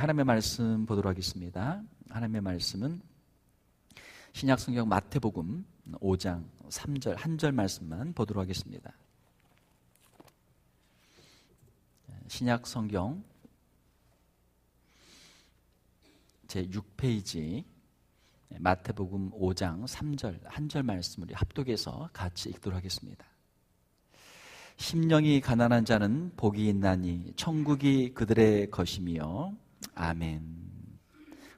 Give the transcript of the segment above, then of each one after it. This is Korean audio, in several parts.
하나님의 말씀 보도록 하겠습니다. 하나님의 말씀은 신약성경 마태복음 5장 3절 한 절 말씀만 보도록 하겠습니다. 신약성경 제6페이지 마태복음 5장 3절 한 절 말씀을 합독해서 같이 읽도록 하겠습니다. 심령이 가난한 자는 복이 있나니 천국이 그들의 것이며. 아멘.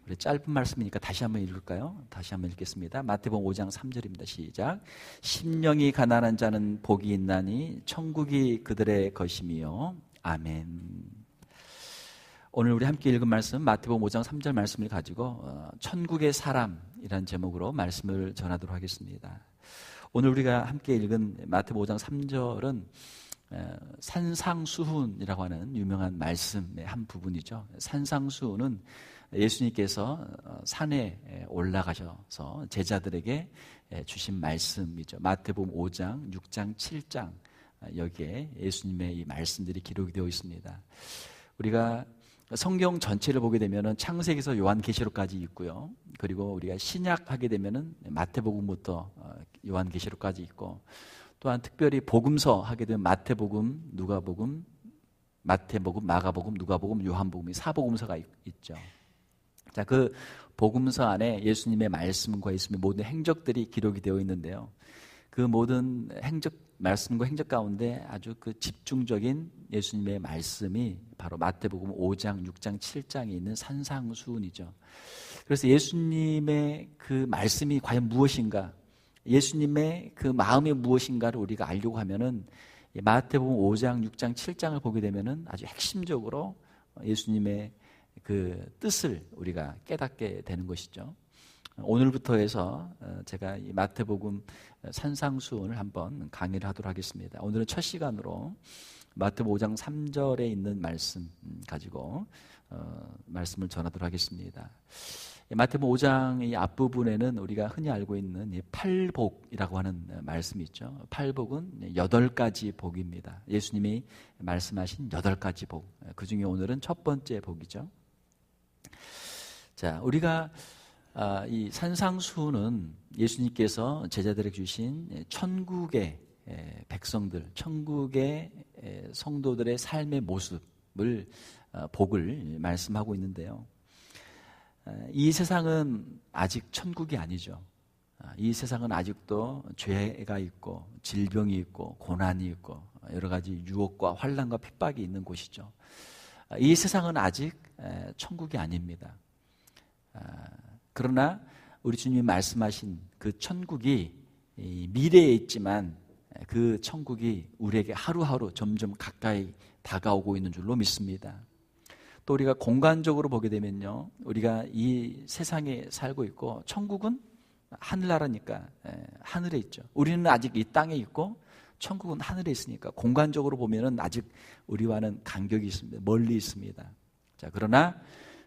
우리 짧은 말씀이니까 다시 한번 읽을까요? 다시 한번 읽겠습니다. 마태복음 5장 3절입니다. 시작. 심령이 가난한 자는 복이 있나니 천국이 그들의 것이며. 아멘. 오늘 우리 함께 읽은 말씀 마태복음 5장 3절 말씀을 가지고 천국의 사람이라는 제목으로 말씀을 전하도록 하겠습니다. 오늘 우리가 함께 읽은 마태복음 5장 3절은 산상수훈이라고 하는 유명한 말씀의 한 부분이죠. 산상수훈은 예수님께서 산에 올라가셔서 제자들에게 주신 말씀이죠. 마태복음 5장, 6장, 7장 여기에 예수님의 이 말씀들이 기록이 되어 있습니다. 우리가 성경 전체를 보게 되면은 창세기에서 요한계시록까지 있고요. 그리고 우리가 신약하게 되면은 마태복음부터 요한계시록까지 있고, 또한 특별히 복음서 하게 되면 마태복음, 누가복음, 마태복음, 마가복음, 누가복음, 요한복음, 사복음서가 있죠. 자, 그 복음서 안에 예수님의 말씀과 예수님의 모든 행적들이 기록이 되어 있는데요. 그 모든 말씀과 행적 가운데 아주 그 집중적인 예수님의 말씀이 바로 마태복음 5장, 6장, 7장에 있는 산상수훈이죠. 그래서 예수님의 그 말씀이 과연 무엇인가, 예수님의 그 마음이 무엇인가를 우리가 알려고 하면은 마태복음 5장, 6장, 7장을 보게 되면은 아주 핵심적으로 예수님의 그 뜻을 우리가 깨닫게 되는 것이죠. 오늘부터 해서 제가 이 마태복음 산상수훈을 한번 강의를 하도록 하겠습니다. 오늘은 첫 시간으로 마태복음 5장 3절에 있는 말씀 가지고 말씀을 전하도록 하겠습니다. 마태복음 5장 이 앞부분에는 우리가 흔히 알고 있는 이 팔복이라고 하는 말씀이 있죠. 팔복은 8가지 복입니다. 예수님이 말씀하신 8가지 복, 그 중에 오늘은 첫 번째 복이죠. 자, 우리가 이 산상수훈은 예수님께서 제자들에게 주신 천국의 백성들, 천국의 성도들의 삶의 모습을 복을 말씀하고 있는데요. 이 세상은 아직 천국이 아니죠. 이 세상은 아직도 죄가 있고 질병이 있고 고난이 있고 여러 가지 유혹과 환난과 핍박이 있는 곳이죠. 이 세상은 아직 천국이 아닙니다. 그러나 우리 주님이 말씀하신 그 천국이 미래에 있지만 그 천국이 우리에게 하루하루 점점 가까이 다가오고 있는 줄로 믿습니다. 또 우리가 공간적으로 보게 되면요, 우리가 이 세상에 살고 있고 천국은 하늘나라니까 하늘에 있죠. 우리는 아직 이 땅에 있고 천국은 하늘에 있으니까 공간적으로 보면은 아직 우리와는 간격이 있습니다. 멀리 있습니다. 자, 그러나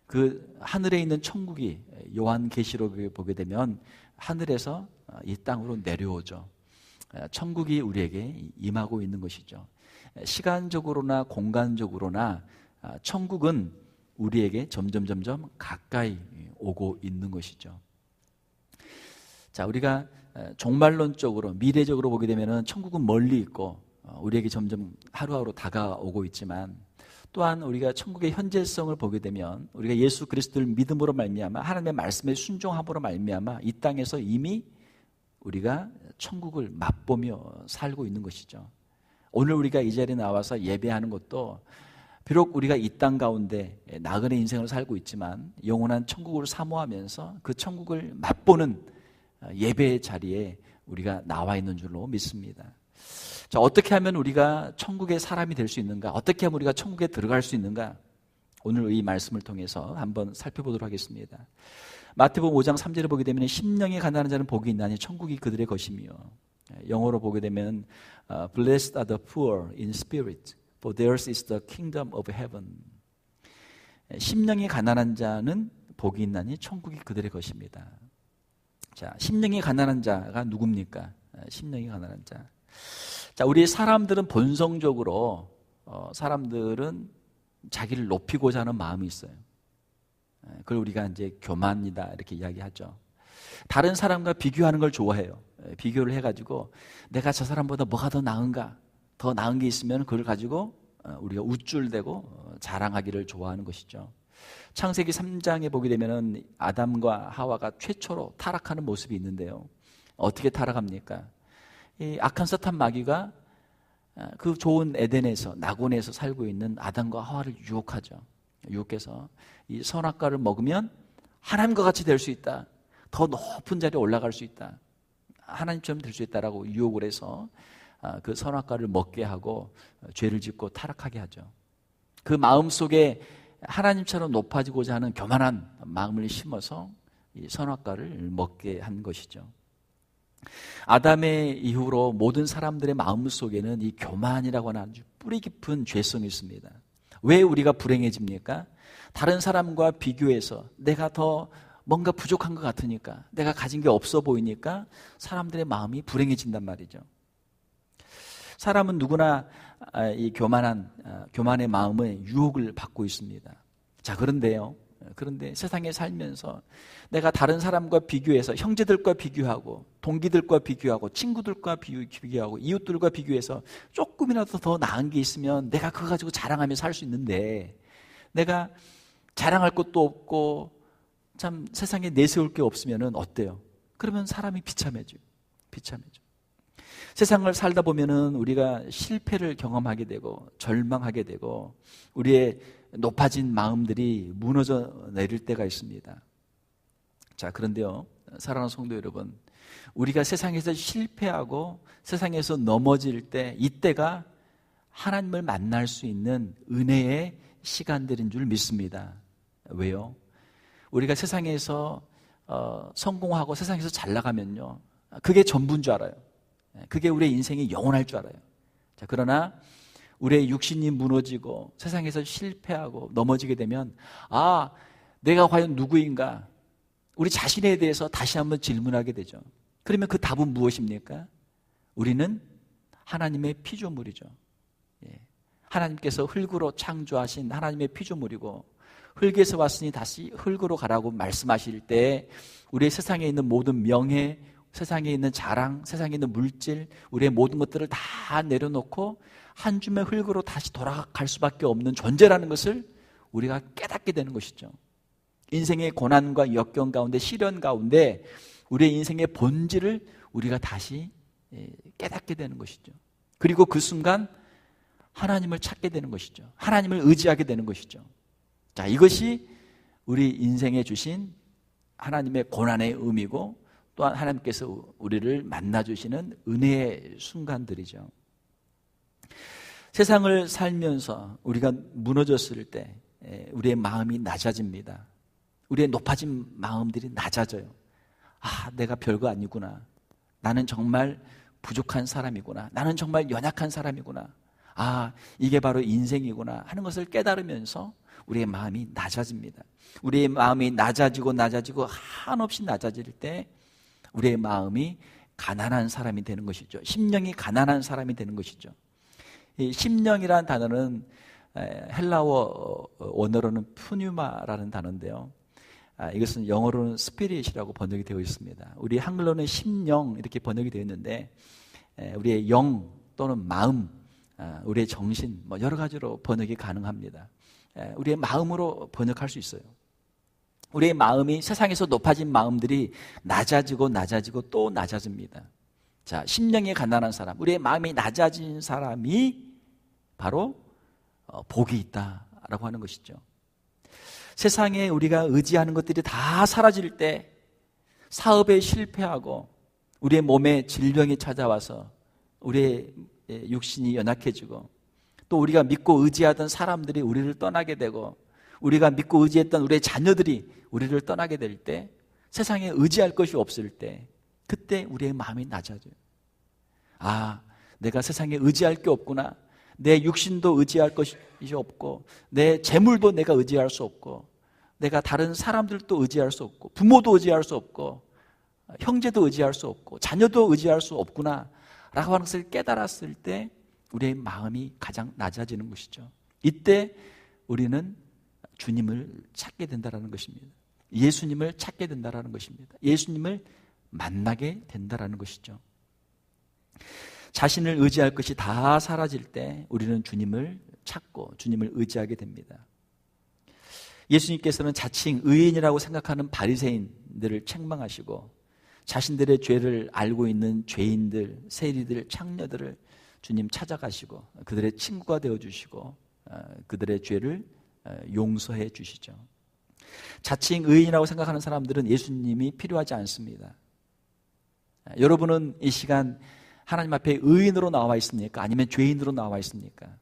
그 하늘에 있는 천국이 요한계시록에 보게 되면 하늘에서 이 땅으로 내려오죠. 천국이 우리에게 임하고 있는 것이죠. 시간적으로나 공간적으로나 천국은 우리에게 점점 가까이 오고 있는 것이죠. 자, 우리가 종말론적으로 미래적으로 보게 되면 천국은 멀리 있고 우리에게 점점 하루하루 다가오고 있지만, 또한 우리가 천국의 현재성을 보게 되면 우리가 예수 그리스도를 믿음으로 말미암아 하나님의 말씀에 순종함으로 말미암아 이 땅에서 이미 우리가 천국을 맛보며 살고 있는 것이죠. 오늘 우리가 이 자리에 나와서 예배하는 것도 비록 우리가 이 땅 가운데 나그네 인생을 살고 있지만 영원한 천국을 사모하면서 그 천국을 맛보는 예배의 자리에 우리가 나와 있는 줄로 믿습니다. 자, 어떻게 하면 우리가 천국의 사람이 될 수 있는가? 어떻게 하면 우리가 천국에 들어갈 수 있는가? 오늘 이 말씀을 통해서 한번 살펴보도록 하겠습니다. 마태복음 5장 3절을 보게 되면 심령이 가난한 자는 복이 있나니 천국이 그들의 것이며, 영어로 보게 되면 Blessed are the poor in spirit, for theirs is the kingdom of heaven. 심령이 가난한 자는 복이 있나니 천국이 그들의 것입니다. 자, 심령이 가난한 자가 누굽니까? 심령이 가난한 자. 자, 우리 사람들은 본성적으로 사람들은 자기를 높이고자 하는 마음이 있어요. 그걸 우리가 이제 교만이다 이렇게 이야기하죠. 다른 사람과 비교하는 걸 좋아해요. 비교를 해가지고 내가 저 사람보다 뭐가 더 나은가, 더 나은 게 있으면 그걸 가지고 우리가 우쭐대고 자랑하기를 좋아하는 것이죠. 창세기 3장에 보게 되면은 아담과 하와가 최초로 타락하는 모습이 있는데요. 어떻게 타락합니까? 이 악한 사탄 마귀가 그 좋은 에덴에서, 낙원에서 살고 있는 아담과 하와를 유혹하죠. 유혹해서 이 선악과를 먹으면 하나님과 같이 될 수 있다, 더 높은 자리에 올라갈 수 있다, 하나님처럼 될 수 있다라고 유혹을 해서 그 선악과를 먹게 하고 죄를 짓고 타락하게 하죠. 그 마음속에 하나님처럼 높아지고자 하는 교만한 마음을 심어서 이 선악과를 먹게 한 것이죠. 아담의 이후로 모든 사람들의 마음속에는 이 교만이라고 하는 아주 뿌리 깊은 죄성이 있습니다. 왜 우리가 불행해집니까? 다른 사람과 비교해서 내가 더 뭔가 부족한 것 같으니까, 내가 가진 게 없어 보이니까 사람들의 마음이 불행해진단 말이죠. 사람은 누구나 이 교만의 마음의 유혹을 받고 있습니다. 자, 그런데 세상에 살면서 내가 다른 사람과 비교해서, 형제들과 비교하고, 동기들과 비교하고, 친구들과 비교하고, 이웃들과 비교해서 조금이라도 더 나은 게 있으면 내가 그거 가지고 자랑하며 살 수 있는데, 내가 자랑할 것도 없고 참 세상에 내세울 게 없으면 어때요? 그러면 사람이 비참해져요. 세상을 살다 보면은 우리가 실패를 경험하게 되고 절망하게 되고 우리의 높아진 마음들이 무너져 내릴 때가 있습니다. 자, 그런데요, 사랑하는 성도 여러분, 우리가 세상에서 실패하고 세상에서 넘어질 때, 이때가 하나님을 만날 수 있는 은혜의 시간들인 줄 믿습니다. 왜요? 우리가 세상에서 성공하고 세상에서 잘 나가면요, 그게 전부인 줄 알아요. 그게 우리의 인생이 영원할 줄 알아요. 자, 그러나 우리의 육신이 무너지고 세상에서 실패하고 넘어지게 되면, 아, 내가 과연 누구인가? 우리 자신에 대해서 다시 한번 질문하게 되죠. 그러면 그 답은 무엇입니까? 우리는 하나님의 피조물이죠. 하나님께서 흙으로 창조하신 하나님의 피조물이고, 흙에서 왔으니 다시 흙으로 가라고 말씀하실 때 우리의 세상에 있는 모든 명예, 세상에 있는 자랑, 세상에 있는 물질, 우리의 모든 것들을 다 내려놓고 한 줌의 흙으로 다시 돌아갈 수밖에 없는 존재라는 것을 우리가 깨닫게 되는 것이죠. 인생의 고난과 역경 가운데, 시련 가운데 우리의 인생의 본질을 우리가 다시 깨닫게 되는 것이죠. 그리고 그 순간 하나님을 찾게 되는 것이죠. 하나님을 의지하게 되는 것이죠. 자, 이것이 우리 인생에 주신 하나님의 고난의 의미고, 또한 하나님께서 우리를 만나주시는 은혜의 순간들이죠. 세상을 살면서 우리가 무너졌을 때 우리의 마음이 낮아집니다. 우리의 높아진 마음들이 낮아져요. 아, 내가 별거 아니구나. 나는 정말 부족한 사람이구나. 나는 정말 연약한 사람이구나. 아, 이게 바로 인생이구나 하는 것을 깨달으면서 우리의 마음이 낮아집니다. 우리의 마음이 낮아지고 한없이 낮아질 때 우리의 마음이 가난한 사람이 되는 것이죠. 심령이 가난한 사람이 되는 것이죠. 이 심령이라는 단어는 헬라어 원어로는 푸뉴마라는 단어인데요. 이것은 영어로는 스피릿이라고 번역이 되어 있습니다. 우리 한글로는 심령 이렇게 번역이 되어 있는데, 우리의 영 또는 마음, 우리의 정신, 여러 가지로 번역이 가능합니다. 우리의 마음으로 번역할 수 있어요. 우리의 마음이, 세상에서 높아진 마음들이 낮아지고 또 낮아집니다. 자, 심령이 가난한 사람, 우리의 마음이 낮아진 사람이 바로 복이 있다라고 하는 것이죠. 세상에 우리가 의지하는 것들이 다 사라질 때, 사업에 실패하고 우리의 몸에 질병이 찾아와서 우리의 육신이 연약해지고, 또 우리가 믿고 의지하던 사람들이 우리를 떠나게 되고, 우리가 믿고 의지했던 우리의 자녀들이 우리를 떠나게 될 때, 세상에 의지할 것이 없을 때, 그때 우리의 마음이 낮아져요. 아, 내가 세상에 의지할 게 없구나. 내 육신도 의지할 것이 없고, 내 재물도 내가 의지할 수 없고, 내가 다른 사람들도 의지할 수 없고, 부모도 의지할 수 없고, 형제도 의지할 수 없고, 자녀도 의지할 수 없구나 라고 하는 것을 깨달았을 때 우리의 마음이 가장 낮아지는 것이죠. 이때 우리는 주님을 찾게 된다라는 것입니다. 예수님을 찾게 된다라는 것입니다. 예수님을 만나게 된다라는 것이죠. 자신을 의지할 것이 다 사라질 때 우리는 주님을 찾고 주님을 의지하게 됩니다. 예수님께서는 자칭 의인이라고 생각하는 바리새인들을 책망하시고 자신들의 죄를 알고 있는 죄인들, 세리들, 창녀들을 주님 찾아가시고 그들의 친구가 되어주시고 그들의 죄를 용서해 주시죠. 자칭 의인이라고 생각하는 사람들은 예수님이 필요하지 않습니다. 여러분은 이 시간 하나님 앞에 의인으로 나와 있습니까? 아니면 죄인으로 나와 있습니까?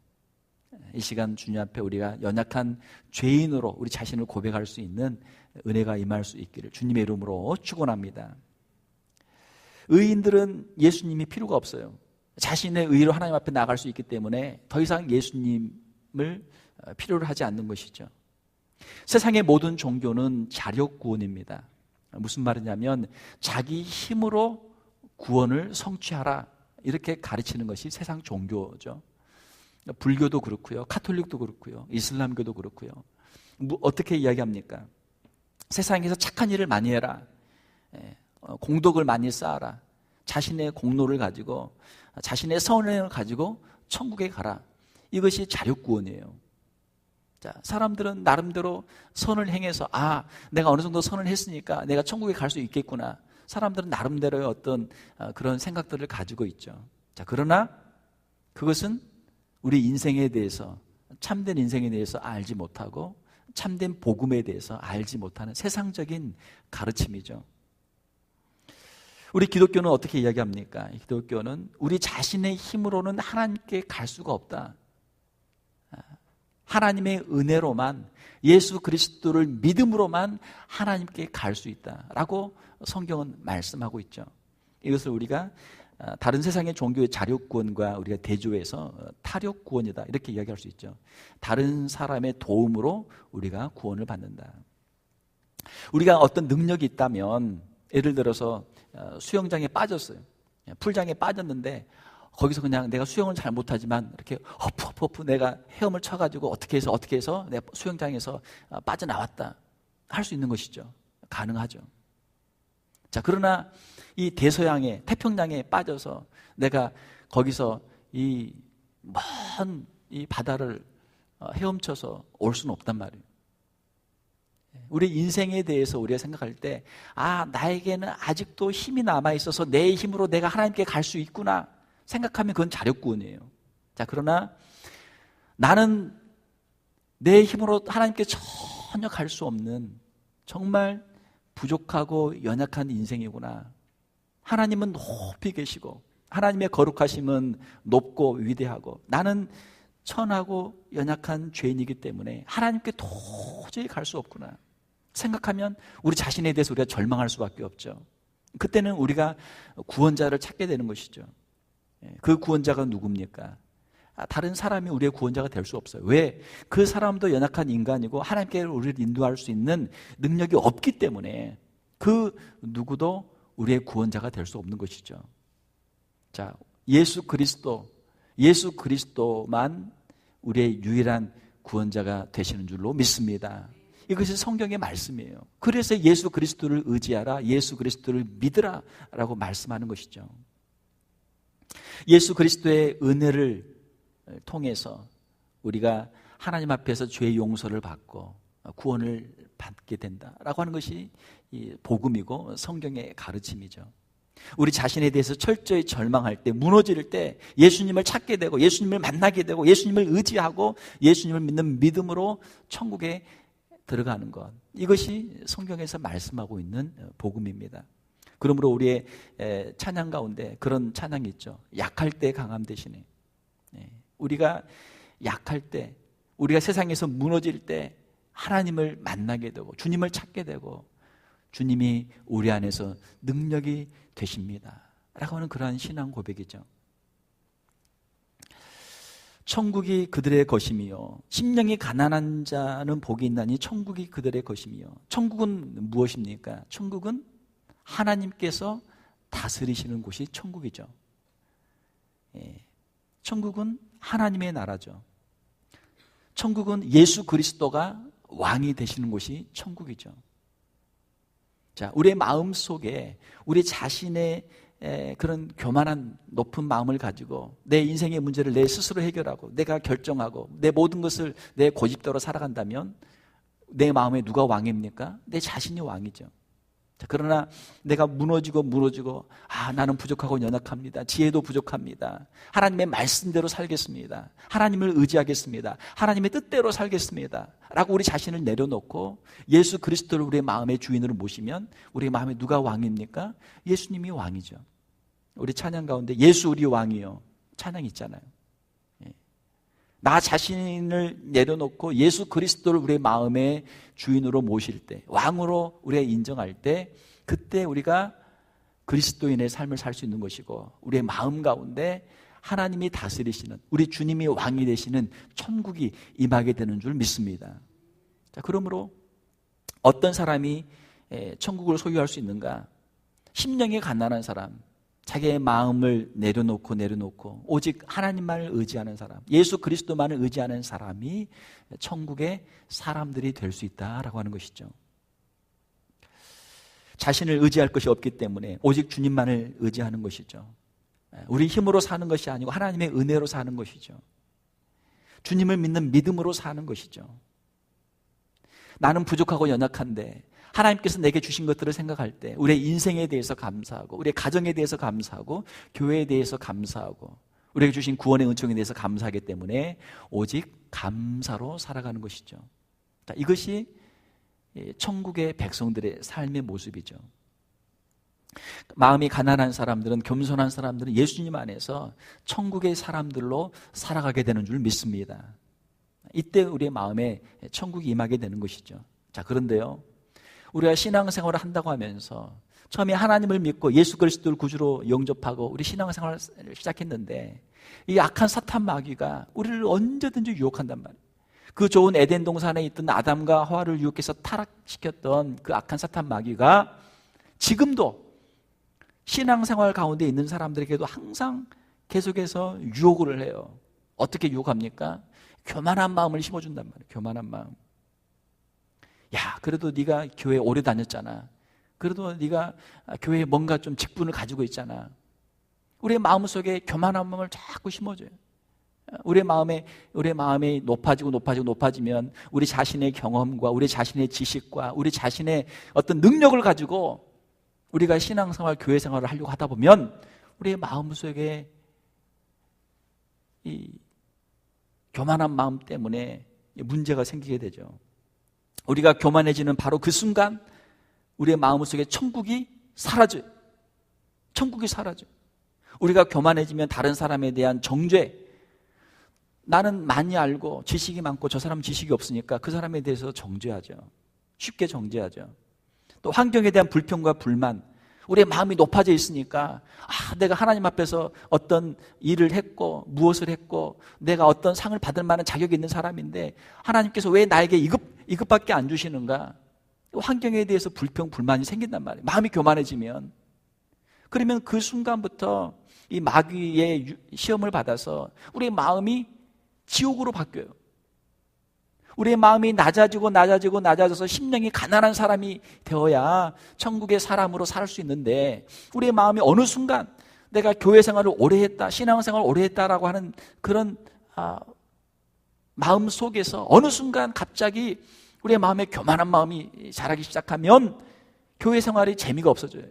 이 시간 주님 앞에 우리가 연약한 죄인으로 우리 자신을 고백할 수 있는 은혜가 임할 수 있기를 주님의 이름으로 축원합니다. 의인들은 예수님이 필요가 없어요. 자신의 의로 하나님 앞에 나갈 수 있기 때문에 더 이상 예수님을 필요로 하지 않는 것이죠. 세상의 모든 종교는 자력 구원입니다. 무슨 말이냐면 자기 힘으로 구원을 성취하라 이렇게 가르치는 것이 세상 종교죠. 불교도 그렇고요, 카톨릭도 그렇고요, 이슬람교도 그렇고요. 어떻게 이야기합니까? 세상에서 착한 일을 많이 해라, 공덕을 많이 쌓아라, 자신의 공로를 가지고 자신의 선행을 가지고 천국에 가라. 이것이 자력구원이에요. 자, 사람들은 나름대로 선을 행해서 내가 어느 정도 선을 했으니까 내가 천국에 갈 수 있겠구나. 사람들은 나름대로의 어떤 그런 생각들을 가지고 있죠. 자, 그러나 그것은 우리 인생에 대해서, 참된 인생에 대해서 알지 못하고 참된 복음에 대해서 알지 못하는 세상적인 가르침이죠. 우리 기독교는 어떻게 이야기합니까? 기독교는 우리 자신의 힘으로는 하나님께 갈 수가 없다. 하나님의 은혜로만, 예수 그리스도를 믿음으로만 하나님께 갈 수 있다라고 성경은 말씀하고 있죠. 이것을 우리가 다른 세상의 종교의 자력구원과 우리가 대조해서 타력구원이다 이렇게 이야기할 수 있죠. 다른 사람의 도움으로 우리가 구원을 받는다. 우리가 어떤 능력이 있다면, 예를 들어서 수영장에 빠졌어요. 풀장에 빠졌는데 거기서 그냥 내가 수영을 잘 못하지만 이렇게 허프 내가 헤엄을 쳐가지고 어떻게 해서 내가 수영장에서 빠져나왔다 할 수 있는 것이죠. 가능하죠. 자, 그러나 이 대서양에, 태평양에 빠져서 내가 거기서 이 먼 이 바다를 헤엄쳐서 올 수는 없단 말이에요. 우리 인생에 대해서 우리가 생각할 때 나에게는 아직도 힘이 남아있어서 내 힘으로 내가 하나님께 갈 수 있구나 생각하면 그건 자력구원이에요. 자, 그러나 나는 내 힘으로 하나님께 전혀 갈 수 없는 정말 부족하고 연약한 인생이구나. 하나님은 높이 계시고 하나님의 거룩하심은 높고 위대하고 나는 천하고 연약한 죄인이기 때문에 하나님께 도저히 갈 수 없구나 생각하면 우리 자신에 대해서 우리가 절망할 수밖에 없죠. 그때는 우리가 구원자를 찾게 되는 것이죠. 그 구원자가 누굽니까? 다른 사람이 우리의 구원자가 될 수 없어요. 왜? 그 사람도 연약한 인간이고 하나님께 우리를 인도할 수 있는 능력이 없기 때문에 그 누구도 우리의 구원자가 될 수 없는 것이죠. 자, 예수 그리스도만 우리의 유일한 구원자가 되시는 줄로 믿습니다. 이것이 성경의 말씀이에요. 그래서 예수 그리스도를 의지하라, 예수 그리스도를 믿으라 라고 말씀하는 것이죠. 예수 그리스도의 은혜를 통해서 우리가 하나님 앞에서 죄의 용서를 받고 구원을 받게 된다라고 하는 것이 이 복음이고 성경의 가르침이죠. 우리 자신에 대해서 철저히 절망할 때, 무너질 때 예수님을 찾게 되고 예수님을 만나게 되고 예수님을 의지하고 예수님을 믿는 믿음으로 천국에 들어가는 것, 이것이 성경에서 말씀하고 있는 복음입니다. 그러므로 우리의 찬양 가운데 그런 찬양이 있죠. 약할 때 강함 되시네. 우리가 약할 때, 우리가 세상에서 무너질 때 하나님을 만나게 되고 주님을 찾게 되고 주님이 우리 안에서 능력이 되십니다 라고 하는 그러한 신앙 고백이죠. 천국이 그들의 것이며 심령이 가난한 자는 복이 있나니 천국이 그들의 것이며. 천국은 무엇입니까? 천국은 하나님께서 다스리시는 곳이 천국이죠. 천국은 하나님의 나라죠. 천국은 예수 그리스도가 왕이 되시는 곳이 천국이죠. 자, 우리의 마음 속에 우리 자신의 그런 교만한 높은 마음을 가지고 내 인생의 문제를 내 스스로 해결하고 내가 결정하고 내 모든 것을 내 고집대로 살아간다면 내 마음에 누가 왕입니까? 내 자신이 왕이죠. 자, 그러나 내가 무너지고 나는 부족하고 연약합니다. 지혜도 부족합니다. 하나님의 말씀대로 살겠습니다. 하나님을 의지하겠습니다. 하나님의 뜻대로 살겠습니다. 라고 우리 자신을 내려놓고 예수 그리스도를 우리의 마음의 주인으로 모시면 우리의 마음에 누가 왕입니까? 예수님이 왕이죠. 우리 찬양 가운데 예수 우리 왕이요 찬양 있잖아요. 나 자신을 내려놓고 예수 그리스도를 우리의 마음의 주인으로 모실 때, 왕으로 우리가 인정할 때, 그때 우리가 그리스도인의 삶을 살 수 있는 것이고 우리의 마음 가운데 하나님이 다스리시는, 우리 주님이 왕이 되시는 천국이 임하게 되는 줄 믿습니다. 자, 그러므로 어떤 사람이 천국을 소유할 수 있는가? 심령이 가난한 사람, 자기의 마음을 내려놓고 오직 하나님만을 의지하는 사람, 예수 그리스도만을 의지하는 사람이 천국의 사람들이 될 수 있다라고 하는 것이죠. 자신을 의지할 것이 없기 때문에 오직 주님만을 의지하는 것이죠. 우리 힘으로 사는 것이 아니고 하나님의 은혜로 사는 것이죠. 주님을 믿는 믿음으로 사는 것이죠. 나는 부족하고 연약한데 하나님께서 내게 주신 것들을 생각할 때 우리의 인생에 대해서 감사하고 우리의 가정에 대해서 감사하고 교회에 대해서 감사하고 우리에게 주신 구원의 은총에 대해서 감사하기 때문에 오직 감사로 살아가는 것이죠. 이것이 천국의 백성들의 삶의 모습이죠. 마음이 가난한 사람들은, 겸손한 사람들은 예수님 안에서 천국의 사람들로 살아가게 되는 줄 믿습니다. 이때 우리의 마음에 천국이 임하게 되는 것이죠. 자, 그런데요, 우리가 신앙생활을 한다고 하면서 처음에 하나님을 믿고 예수 그리스도를 구주로 영접하고 우리 신앙생활을 시작했는데 이 악한 사탄 마귀가 우리를 언제든지 유혹한단 말이에요. 그 좋은 에덴 동산에 있던 아담과 하와를 유혹해서 타락시켰던 그 악한 사탄 마귀가 지금도 신앙생활 가운데 있는 사람들에게도 항상 계속해서 유혹을 해요. 어떻게 유혹합니까? 교만한 마음을 심어준단 말이에요. 교만한 마음. 야, 그래도 네가 교회 오래 다녔잖아. 그래도 네가 교회에 뭔가 좀 직분을 가지고 있잖아. 우리의 마음속에 교만한 마음을 자꾸 심어줘요. 우리의 마음이 높아지면 우리 자신의 경험과 우리 자신의 지식과 우리 자신의 어떤 능력을 가지고 우리가 신앙생활, 교회생활을 하려고 하다 보면 우리의 마음속에 이 교만한 마음 때문에 문제가 생기게 되죠. 우리가 교만해지는 바로 그 순간 우리의 마음속에 천국이 사라져요. 천국이 사라져요. 우리가 교만해지면 다른 사람에 대한 정죄, 나는 많이 알고 지식이 많고 저 사람은 지식이 없으니까 그 사람에 대해서 정죄하죠. 쉽게 정죄하죠. 또 환경에 대한 불평과 불만, 우리의 마음이 높아져 있으니까 내가 하나님 앞에서 어떤 일을 했고 무엇을 했고 내가 어떤 상을 받을 만한 자격이 있는 사람인데 하나님께서 왜 나에게 이것밖에 안 주시는가? 환경에 대해서 불평, 불만이 생긴단 말이에요. 마음이 교만해지면. 그러면 그 순간부터 이 마귀의 시험을 받아서 우리의 마음이 지옥으로 바뀌어요. 우리의 마음이 낮아져서 심령이 가난한 사람이 되어야 천국의 사람으로 살 수 있는데 우리의 마음이 어느 순간 내가 교회 생활을 오래 했다, 신앙생활을 오래 했다라고 하는 그런 마음 속에서 어느 순간 갑자기 우리의 마음에 교만한 마음이 자라기 시작하면 교회 생활이 재미가 없어져요.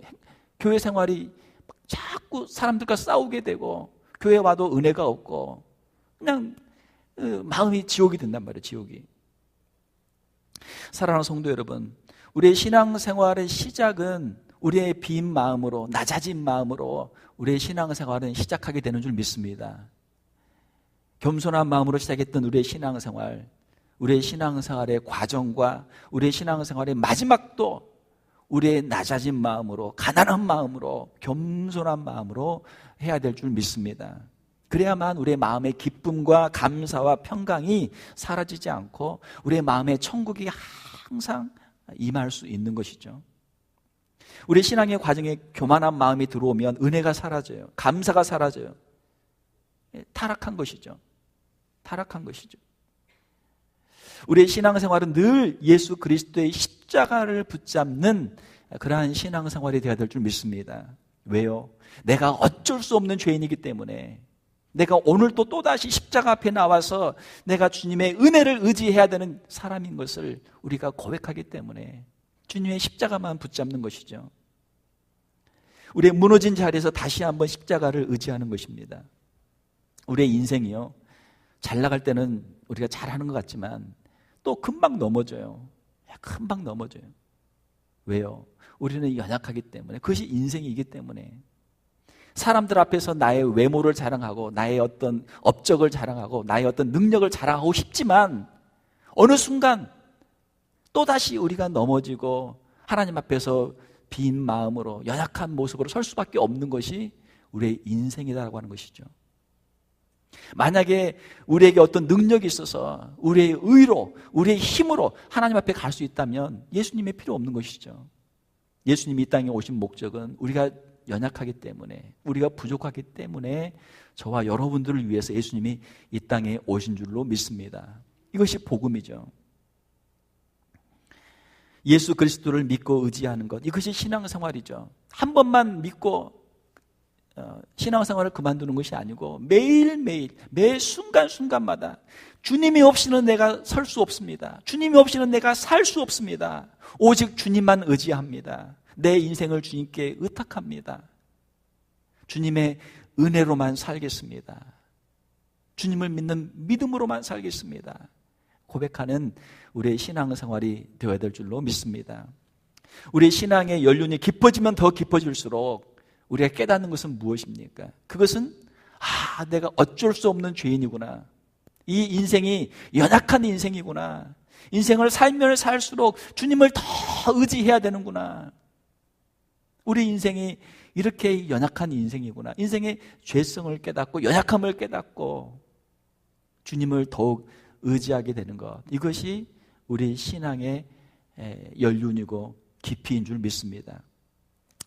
교회 생활이 자꾸 사람들과 싸우게 되고 교회 와도 은혜가 없고 그냥 마음이 지옥이 된단 말이에요. 지옥이. 사랑하는 성도 여러분, 우리의 신앙생활의 시작은 우리의 빈 마음으로, 낮아진 마음으로 우리의 신앙생활은 시작하게 되는 줄 믿습니다. 겸손한 마음으로 시작했던 우리의 신앙생활의 과정과 우리의 신앙생활의 마지막도 우리의 낮아진 마음으로, 가난한 마음으로, 겸손한 마음으로 해야 될 줄 믿습니다. 그래야만 우리의 마음의 기쁨과 감사와 평강이 사라지지 않고 우리의 마음의 천국이 항상 임할 수 있는 것이죠. 우리 신앙의 과정에 교만한 마음이 들어오면 은혜가 사라져요. 감사가 사라져요. 타락한 것이죠. 타락한 것이죠. 우리의 신앙생활은 늘 예수 그리스도의 십자가를 붙잡는 그러한 신앙생활이 되어야 될 줄 믿습니다. 왜요? 내가 어쩔 수 없는 죄인이기 때문에, 내가 오늘 또다시 십자가 앞에 나와서 내가 주님의 은혜를 의지해야 되는 사람인 것을 우리가 고백하기 때문에 주님의 십자가만 붙잡는 것이죠. 우리의 무너진 자리에서 다시 한번 십자가를 의지하는 것입니다. 우리의 인생이요, 잘 나갈 때는 우리가 잘하는 것 같지만 또 금방 넘어져요. 금방 넘어져요. 왜요? 우리는 연약하기 때문에, 그것이 인생이기 때문에. 사람들 앞에서 나의 외모를 자랑하고 나의 어떤 업적을 자랑하고 나의 어떤 능력을 자랑하고 싶지만 어느 순간 또다시 우리가 넘어지고 하나님 앞에서 빈 마음으로 연약한 모습으로 설 수밖에 없는 것이 우리의 인생이라고 하는 것이죠. 만약에 우리에게 어떤 능력이 있어서 우리의 의로, 우리의 힘으로 하나님 앞에 갈 수 있다면 예수님의 필요 없는 것이죠. 예수님이 이 땅에 오신 목적은 우리가 연약하기 때문에, 우리가 부족하기 때문에 저와 여러분들을 위해서 예수님이 이 땅에 오신 줄로 믿습니다. 이것이 복음이죠. 예수 그리스도를 믿고 의지하는 것, 이것이 신앙생활이죠. 한 번만 믿고 신앙생활을 그만두는 것이 아니고 매일매일, 매 순간순간마다 주님이 없이는 내가 설 수 없습니다. 주님이 없이는 내가 살 수 없습니다. 오직 주님만 의지합니다. 내 인생을 주님께 의탁합니다. 주님의 은혜로만 살겠습니다. 주님을 믿는 믿음으로만 살겠습니다. 고백하는 우리의 신앙생활이 되어야 될 줄로 믿습니다. 우리의 신앙의 연륜이 깊어지면 더 깊어질수록 우리가 깨닫는 것은 무엇입니까? 그것은 내가 어쩔 수 없는 죄인이구나. 이 인생이 연약한 인생이구나. 인생을 살면 살수록 주님을 더 의지해야 되는구나. 우리 인생이 이렇게 연약한 인생이구나. 인생의 죄성을 깨닫고 연약함을 깨닫고 주님을 더욱 의지하게 되는 것, 이것이 우리 신앙의 연륜이고 깊이인 줄 믿습니다.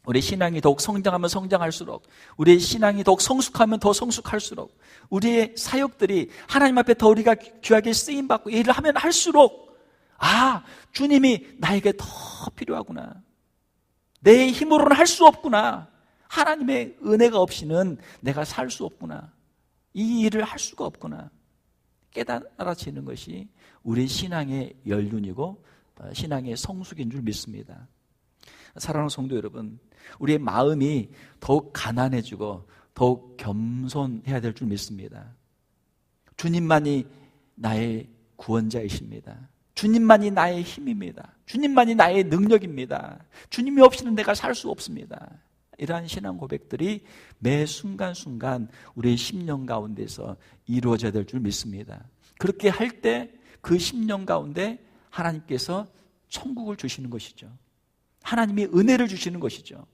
우리 신앙이 더욱 성장하면 성장할수록, 우리의 신앙이 더욱 성숙하면 더 성숙할수록, 우리의 사역들이 하나님 앞에 더 우리가 귀하게 쓰임받고 일을 하면 할수록 주님이 나에게 더 필요하구나. 내 힘으로는 할 수 없구나. 하나님의 은혜가 없이는 내가 살 수 없구나. 이 일을 할 수가 없구나. 깨달아지는 것이 우리 신앙의 연륜이고 신앙의 성숙인 줄 믿습니다. 사랑하는 성도 여러분, 우리의 마음이 더욱 가난해지고 더욱 겸손해야 될 줄 믿습니다. 주님만이 나의 구원자이십니다. 주님만이 나의 힘입니다. 주님만이 나의 능력입니다. 주님이 없이는 내가 살 수 없습니다. 이러한 신앙 고백들이 매 순간순간 우리의 심령 가운데서 이루어져야 될 줄 믿습니다. 그렇게 할 때 그 심령 가운데 하나님께서 천국을 주시는 것이죠. 하나님이 은혜를 주시는 것이죠.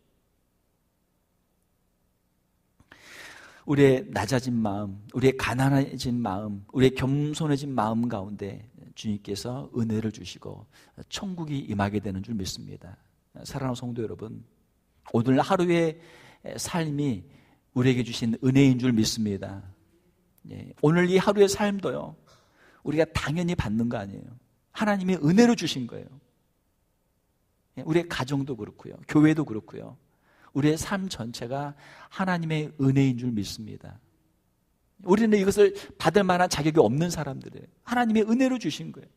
우리의 낮아진 마음, 우리의 가난해진 마음, 우리의 겸손해진 마음 가운데 주님께서 은혜를 주시고 천국이 임하게 되는 줄 믿습니다. 사랑하는 성도 여러분, 오늘 하루의 삶이 우리에게 주신 은혜인 줄 믿습니다. 오늘 이 하루의 삶도요, 우리가 당연히 받는 거 아니에요. 하나님이 은혜로 주신 거예요. 우리의 가정도 그렇고요, 교회도 그렇고요, 우리의 삶 전체가 하나님의 은혜인 줄 믿습니다. 우리는 이것을 받을 만한 자격이 없는 사람들이에요. 하나님의 은혜로 주신 거예요.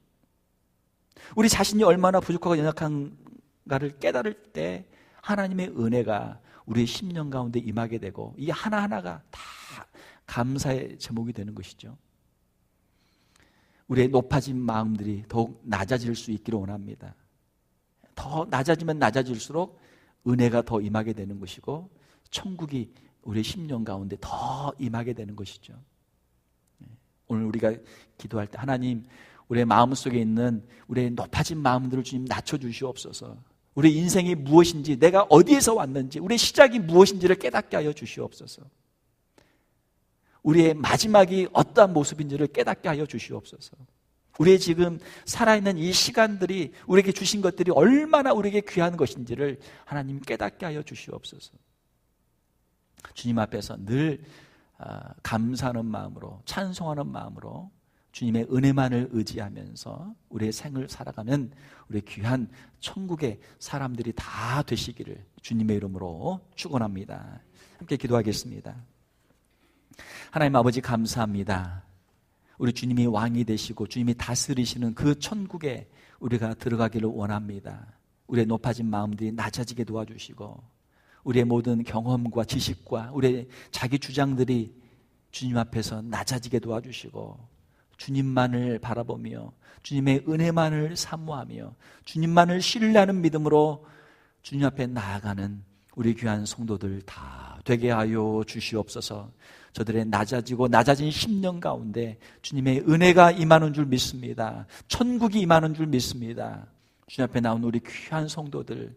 우리 자신이 얼마나 부족하고 연약한가를 깨달을 때 하나님의 은혜가 우리의 심령 가운데 임하게 되고 이 하나하나가 다 감사의 제목이 되는 것이죠. 우리의 높아진 마음들이 더욱 낮아질 수 있기를 원합니다. 더 낮아지면 낮아질수록 은혜가 더 임하게 되는 것이고 천국이 우리의 심령 가운데 더 임하게 되는 것이죠. 오늘 우리가 기도할 때 하나님, 우리의 마음속에 있는 우리의 높아진 마음들을 주님 낮춰주시옵소서. 우리 인생이 무엇인지, 내가 어디에서 왔는지, 우리의 시작이 무엇인지를 깨닫게 하여 주시옵소서. 우리의 마지막이 어떠한 모습인지를 깨닫게 하여 주시옵소서. 우리의 지금 살아있는 이 시간들이, 우리에게 주신 것들이 얼마나 우리에게 귀한 것인지를 하나님 깨닫게 하여 주시옵소서. 주님 앞에서 늘 감사하는 마음으로, 찬송하는 마음으로 주님의 은혜만을 의지하면서 우리의 생을 살아가는 우리 귀한 천국의 사람들이 다 되시기를 주님의 이름으로 축원합니다. 함께 기도하겠습니다. 하나님 아버지 감사합니다. 우리 주님이 왕이 되시고 주님이 다스리시는 그 천국에 우리가 들어가기를 원합니다. 우리의 높아진 마음들이 낮아지게 도와주시고 우리의 모든 경험과 지식과 우리의 자기 주장들이 주님 앞에서 낮아지게 도와주시고 주님만을 바라보며 주님의 은혜만을 사모하며 주님만을 신뢰하는 믿음으로 주님 앞에 나아가는 우리 귀한 성도들 다 되게 하여 주시옵소서. 저들의 낮아진 심령 가운데 주님의 은혜가 임하는 줄 믿습니다. 천국이 임하는 줄 믿습니다. 주님 앞에 나온 우리 귀한 성도들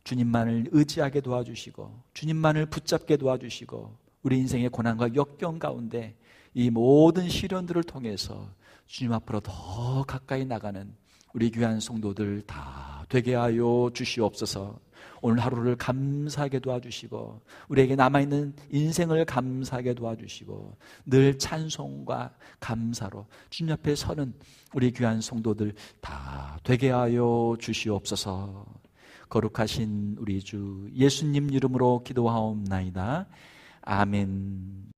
주님만을 의지하게 도와주시고 주님만을 붙잡게 도와주시고 우리 인생의 고난과 역경 가운데 이 모든 시련들을 통해서 주님 앞으로 더 가까이 나가는 우리 귀한 성도들 다 되게 하여 주시옵소서. 오늘 하루를 감사하게 도와주시고 우리에게 남아있는 인생을 감사하게 도와주시고 늘 찬송과 감사로 주님 앞에 서는 우리 귀한 성도들 다 되게 하여 주시옵소서. 거룩하신 우리 주 예수님 이름으로 기도하옵나이다. 아멘.